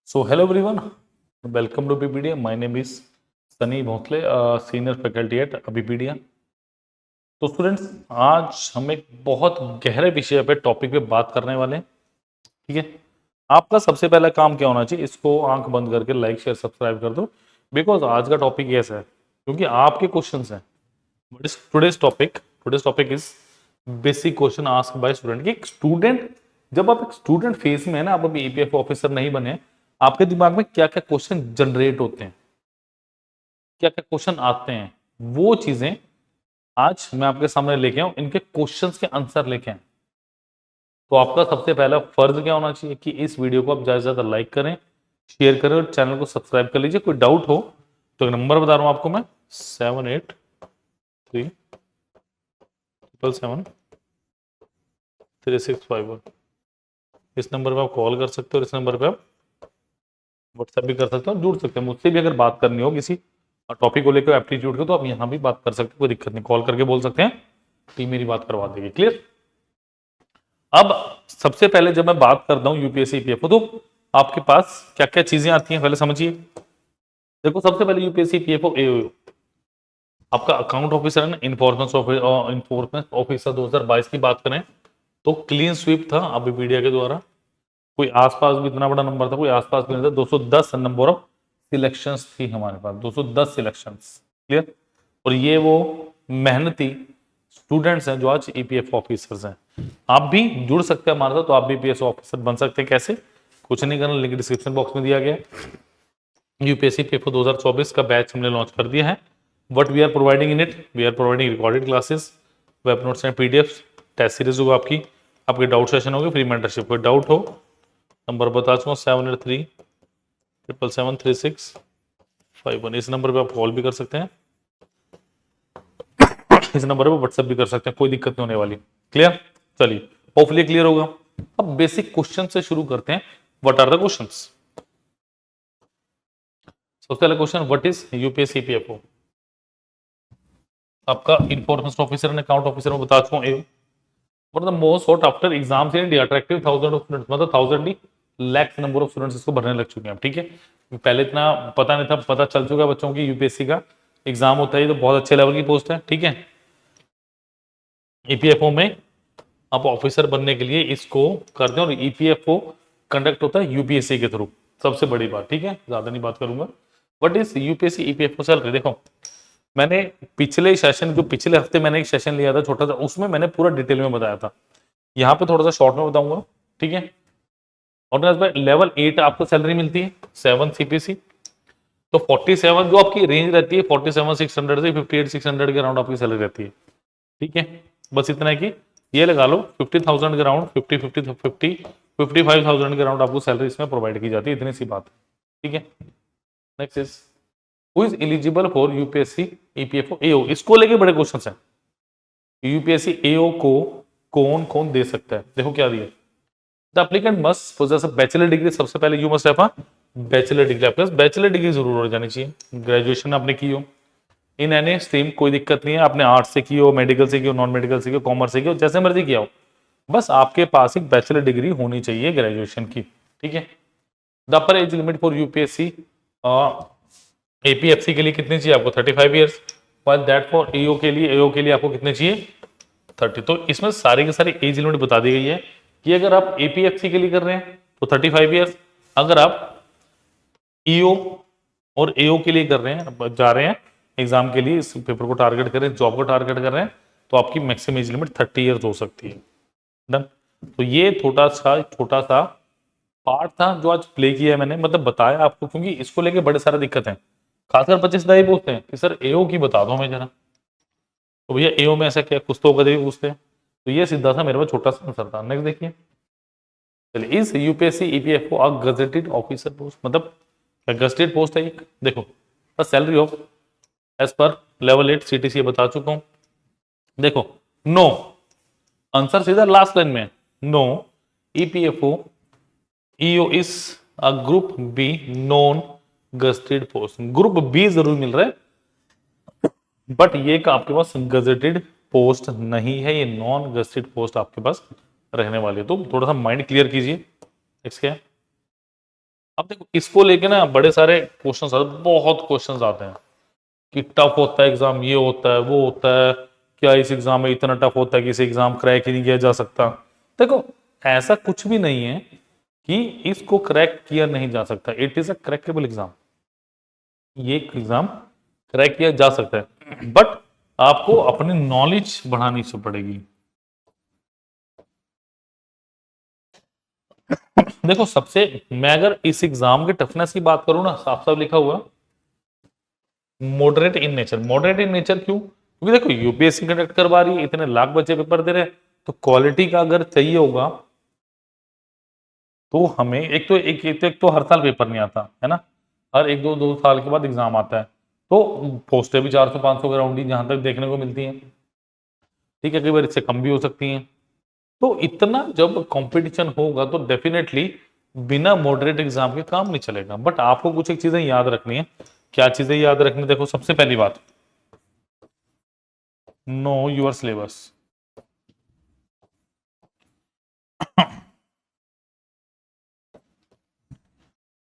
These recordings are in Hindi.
So hello everyone, welcome to BPDA. My name is Sunny Bhosale, senior faculty at BPDA. तो स्टूडेंट्स, आज हम एक बहुत गहरे विषय पे टॉपिक पे बात करने वाले हैं. ठीक है, आपका सबसे पहला काम क्या होना चाहिए, इसको आंख बंद करके लाइक शेयर सब्सक्राइब कर दो. बिकॉज आज का टॉपिक ऐसा है क्योंकि आपके क्वेश्चन हैं. What is today's topic? Today's topic is basic question ask by student. कि स्टूडेंट, जब आप एक स्टूडेंट फेज में है ना, आप अभी ईपीएफ ऑफिसर नहीं बने, आपके दिमाग में क्या क्या क्वेश्चन जनरेट होते हैं, क्या क्या क्वेश्चन आते हैं, वो चीजें आज मैं आपके सामने लेके आऊं, इनके क्वेश्चंस के आंसर लेके आए. तो आपका सबसे पहला फर्ज क्या होना चाहिए कि इस वीडियो को आप ज्यादा से ज्यादा लाइक करें, शेयर करें और चैनल को सब्सक्राइब कर लीजिए. कोई डाउट हो तो एक नंबर बता रहा हूं आपको मैं, 7837773651. इस नंबर पे आप कॉल कर सकते हो और इस नंबर पे आप व्हाट्सएप भी कर सकते हो, जुड़ सकते हैं. मुझसे भी अगर बात करनी हो किसी टॉपिक को लेकर, एप्टीट्यूड को, तो आप यहाँ भी बात कर सकते हो, कोई दिक्कत नहीं. कॉल करके बोल सकते हैं, टीम मेरी बात करवा देगी. क्लियर? अब सबसे पहले जब मैं बात करता हूँ यूपीएससी ईपीएफओ, तो आपके पास क्या क्या चीजें आती हैं पहले समझिए. देखो, सबसे पहले यूपीएससी ईपीएफओ एओ आपका अकाउंट ऑफिसर है ना. इन्फोर्समेंट ऑफिसर 2022 की बात करें तो क्लीन स्वीप था अभी मीडिया के द्वारा. कोई आसपास भी इतना बड़ा नंबर था, कोई आसपास भी नहीं था. 210 नंबर ऑफ सिलेक्शंस थी हमारे पास, 210 सिलेक्शंस. क्लियर? और ये वो मेहनती स्टूडेंट्स हैं जो आज ईपीएफ ऑफिसर्स हैं. आप भी जुड़ सकते हैं हमारे साथ, तो आप भी ईपीएफ ऑफिसर बन सकते हैं. कैसे? कुछ नहीं करना, लिंक डिस्क्रिप्शन बॉक्स में दिया गया है. यूपीएससी पेपर 2024 का बैच हमने लॉन्च कर दिया है. What we are providing in it, we are providing recorded classes, web notes and PDF, test series होगा आपकी, आपके डाउट सेशन होगी, फ्री मेंटरशिप. कोई डाउट हो नंबर बता चुका हूँ, 7837773651. इस नंबर पे आप कॉल भी कर सकते हैं, इस नंबर पे व्हाट्सएप भी कर सकते हैं, कोई दिक्कत नहीं होने वाली. क्लियर? चलिए, होपफुली क्लियर होगा. अब बेसिक क्वेश्चन से शुरू करते हैं. What are the questions? सबसे पहला question, what is UPSC EPFO? आपका information officer and account officer में बता चुका हूं. One of the most sought after exams in India, attractive thousand of students, मतलब थाउजेंड नहीं, लैक्स नंबर ऑफ स्टूडेंट्स इसको भरने लग चुके हैं. ठीक है, पहले इतना पता नहीं था, पता चल चुका है बच्चों की यूपीएससी का एग्जाम होता है, तो बहुत अच्छे लेवल की पोस्ट है. ठीक है, ईपीएफओ में आप ऑफिसर बनने के लिए इसको करते हैं, और ईपीएफओ कंडक्ट होता है यूपीएससी के थ्रू. सबसे बड़ी बात. ठीक है, ज्यादा नहीं बात करूंगा. What is UPSC EPFO salary? देखो, मैंने पिछले सेशन, जो पिछले हफ्ते मैंने एक सेशन लिया था छोटा सा, उसमें मैंने पूरा डिटेल में बताया था. यहाँ पे थोड़ा सा शॉर्ट में बताऊंगा. ठीक है, और लेवल 8 आपको सैलरी मिलती है, 7 सीपीसी. तो 47 जो आपकी रेंज रहती है, 47,600 से 58,600 के अराउंड आपकी सैलरी रहती है. ठीक है, बस इतना है कि ये लगा लो 50,000 के अराउंड, 55,000 के अराउंड आपको सैलरी इसमें प्रोवाइड की जाती है. इतनी सी बात है. ठीक है, next is who is eligible for UPSC EPFO AO. इसको लेके बड़े क्वेश्चंस हैं. यूपीएससी एओ को कौन कौन दे सकता है? देखो क्या दिया, the applicant must possess a bachelor degree. सबसे पहले you must have a bachelor degree. आपके पास बैचलर डिग्री जरूर हो जानी चाहिए. ग्रेजुएशन आपने की हो इन एनी स्ट्रीम, कोई दिक्कत नहीं है. आपने आर्ट्स से की हो, मेडिकल से की हो, नॉन मेडिकल से की हो, कॉमर्स से की हो, जैसे मर्जी किया हो, बस आपके पास एक बैचलर डिग्री होनी चाहिए ग्रेजुएशन की. ठीक है, the upper age limit for UPSC APFC के लिए कितनी चाहिए आपको? 35 ईयर्स. बट दैट फॉर एओ के लिए, एओ के लिए आपको कितने चाहिए? 30. तो इसमें सारी की सारी एज लिमिट बता दी गई है कि अगर आप एपीएफसी के लिए कर रहे हैं तो 35 ईयर्स, अगर आप ईओ और एओ के लिए कर रहे हैं, जा रहे हैं एग्जाम के लिए, इस पेपर को टारगेट कर रहे हैं, जॉब को टारगेट कर रहे हैं, तो आपकी मैक्सिमम एज लिमिट 30 ईयर्स हो सकती है. डन. तो ये छोटा सा पार्ट था जो आज प्ले किया है मैंने, मतलब बताया आपको, क्योंकि इसको लेके बड़े सारे दिक्कत है. खासकर 25 ये पूछते हैं कि सर एओ की बता दो हमें जरा. तो भैया एओ में ऐसा क्या, कुछ तो कभी पूछते हैं. तो ये सीधा सा मेरे पास छोटा सा आंसर था. नेक्स्ट देखिए, चलिए, इस UPSC EPFO a gazetted officer post, मतलब गजेटेड पोस्ट है एक. देखो, the salary of as per level 8 CTC बता चुका हूं. देखो, नो, आंसर सीधा लास्ट लाइन में, no EPFO EO is a group B non gazetted post. Group B जरूर मिल रहा है, बट ये का आपके पास गजेटेड पोस्ट नहीं है, ये नॉन गजेटेड पोस्ट आपके पास रहने वाली है. तो थोड़ा सा माइंड क्लियर कीजिए. नेक्स्ट क्या है, अब देखो इसको लेके ना बड़े सारे क्वेश्चंस आते हैं, बहुत क्वेश्चंस आते हैं कि टफ होता है एग्जाम, ये होता है वो होता है, क्या इस एग्जाम में इतना टफ होता है कि इसे एग्जाम क्रैक ही नहीं किया जा सकता। देखो ऐसा कुछ भी नहीं है कि इसको क्रैक किया नहीं जा सकता, it is a crackable exam, ये एग्जाम क्रैक किया जा सकता है, बट आपको अपनी नॉलेज बढ़ानी से पड़ेगी। देखो सबसे, मैं अगर इस एग्जाम के टफनेस की बात करूं ना, साफ साफ लिखा हुआ moderate in nature. Moderate in nature क्यों? क्योंकि देखो यूपीएससी कंडक्ट करवा रही है, इतने लाख बच्चे पेपर दे रहे हैं, तो क्वालिटी का अगर चाहिए होगा तो हमें एक तो हर साल पेपर नहीं आता है ना, हर एक दो दो साल के बाद एग्जाम आता है, तो पोस्टें भी 400-500 के राउंड ही जहां तक देखने को मिलती हैं, ठीक है, कई बार इससे कम भी हो सकती हैं। तो इतना जब कंपटीशन होगा तो डेफिनेटली बिना मॉडरेट एग्जाम के काम नहीं चलेगा। बट आपको कुछ एक चीजें याद रखनी है। क्या चीजें याद रखनी? देखो सबसे पहली बात, नो योर सिलेबस।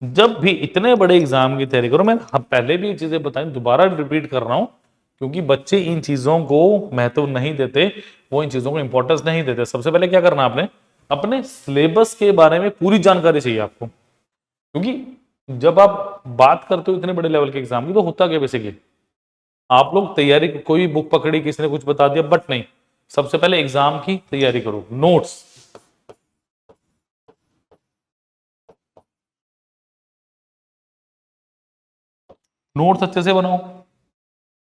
जब भी इतने बड़े एग्जाम की तैयारी करो, मैं पहले भी ये चीजें बताई, दोबारा रिपीट कर रहा हूं, क्योंकि बच्चे इन चीजों को महत्व नहीं देते, वो इन चीजों को इंपॉर्टेंस नहीं देते। सबसे पहले क्या करना आपने, अपने सिलेबस के बारे में पूरी जानकारी चाहिए आपको, क्योंकि जब आप बात करते हो इतने बड़े लेवल के एग्जाम की, तो होता क्या बेसिकली, आप लोग तैयारी, कोई बुक पकड़ी, किसी ने कुछ बता दिया, बट नहीं, सबसे पहले एग्जाम की तैयारी करो, नोट्स, नोट्स अच्छे से बनाओ,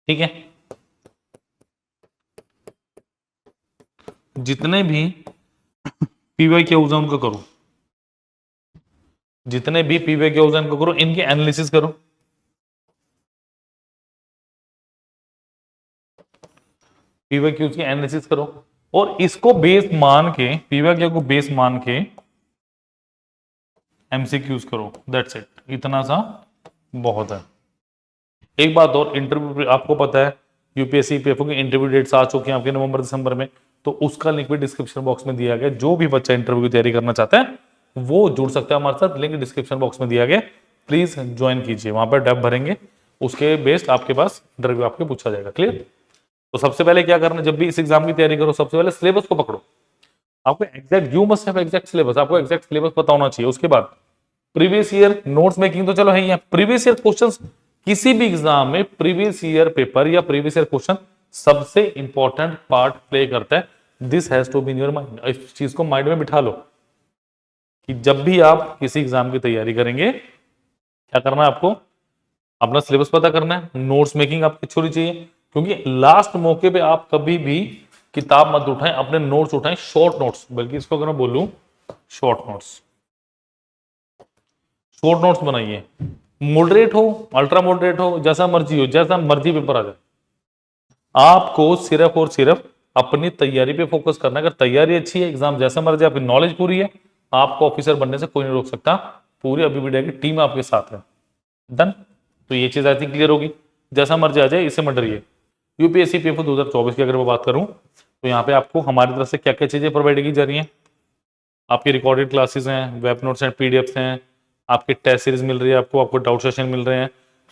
ठीक है। जितने भी पीवाई के उनका करो, जितने भी पीवाई के उनको करो, इनके एनालिसिस करो, पीवाई क्यूज की एनालिसिस करो, और इसको बेस मान के, पीवाई क्यू को बेस मान के एमसीक्यूज करो, दैट्स इट, इतना सा बहुत है। एक बात और, इंटरव्यू आपको पता है यूपीएससी पेपर की इंटरव्यू डेट्स आ चुकी हैं आपके नवंबर दिसंबर में, तो उसका लिंक भी डिस्क्रिप्शन बॉक्स में दिया गया। जो भी बच्चा इंटरव्यू की तैयारी करना चाहता है वो जुड़ सकता है हमारे साथ, लिंक डिस्क्रिप्शन बॉक्स में दिया गया, प्लीज ज्वाइन कीजिए, वहां पर डेप भरेंगे, उसके बेस्ड आपके पास इंटरव्यू आपके पूछा जाएगा। क्लियर? तो सबसे पहले क्या करना, जब भी इस एग्जाम की तैयारी करो, सबसे पहले सिलेबस को पकड़ो, आपको exact, you must have exact syllabus, आपको एग्जैक्ट सिलेबस पता होना चाहिए। उसके बाद प्रीवियस ईयर नोट्स मेकिंग तो चलो है ही, प्रीवियस ईयर क्वेश्चंस, किसी भी एग्जाम में प्रीवियस ईयर पेपर या प्रीवियस ईयर क्वेश्चन सबसे इंपॉर्टेंट पार्ट प्ले करता है। This has to be in your mind, इस चीज को माइंड में बिठा लो कि जब भी आप किसी एग्जाम की तैयारी करेंगे, क्या करना है आपको, अपना सिलेबस पता करना है, नोट्स मेकिंग आपकी अच्छी होनी चाहिए, क्योंकि लास्ट मौके पे आप कभी भी किताब मत उठाएं, अपने नोट्स उठाएं, शॉर्ट नोट्स, बल्कि इसको अगर मैं बोलूं शॉर्ट नोट्स, शॉर्ट नोट्स बनाइए, मॉडरेट हो, अल्ट्रा मॉडरेट हो, जैसा मर्जी हो, जैसा मर्जी पेपर आ जाए, आपको सिर्फ और सिर्फ अपनी तैयारी पे फोकस करना है। अगर तैयारी अच्छी है, एग्जाम जैसा मर्जी, आपकी नॉलेज पूरी है, आपको ऑफिसर बनने से कोई नहीं रोक सकता, पूरी अभी मीडिया की टीम आपके साथ है। डन? तो ये चीज आई थिंक क्लियर होगी। जैसा मर्जी आ जाए, इससे मत डरिए। यूपीएससी पेपर 2024 की अगर मैं बात करूं, तो यहाँ पे आपको हमारी तरफ से क्या क्या चीजें प्रोवाइड की जा रही हैं, आपकी रिकॉर्डेड क्लासेस हैं, वेब नोट्स हैं, पीडीएफ हैं, आपकी टेस्ट सीरीज मिल रही है, आपको डाउट सेशन मिल रहे हैं,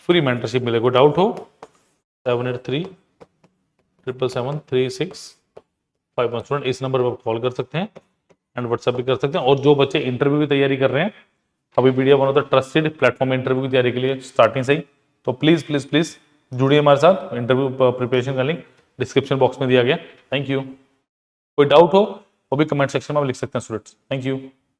फ्री मेंटरशिप मिलेगा। डाउट हो 7837773651 स्टूडेंट, इस नंबर पर कॉल कर सकते हैं एंड व्हाट्सएप भी कर सकते हैं। और जो बच्चे इंटरव्यू की तैयारी कर रहे हैं, अभी वीडियो बना था ट्रस्टेड प्लेटफॉर्म इंटरव्यू की तैयारी के लिए स्टार्टिंग से ही, तो प्लीज प्लीज प्लीज जुड़िए हमारे साथ। इंटरव्यू प्रिपरेशन का लिंक डिस्क्रिप्शन बॉक्स में दिया गया। Thank you. कोई डाउट हो वो भी कमेंट सेक्शन में आप लिख सकते हैं स्टूडेंट्स। Thank you.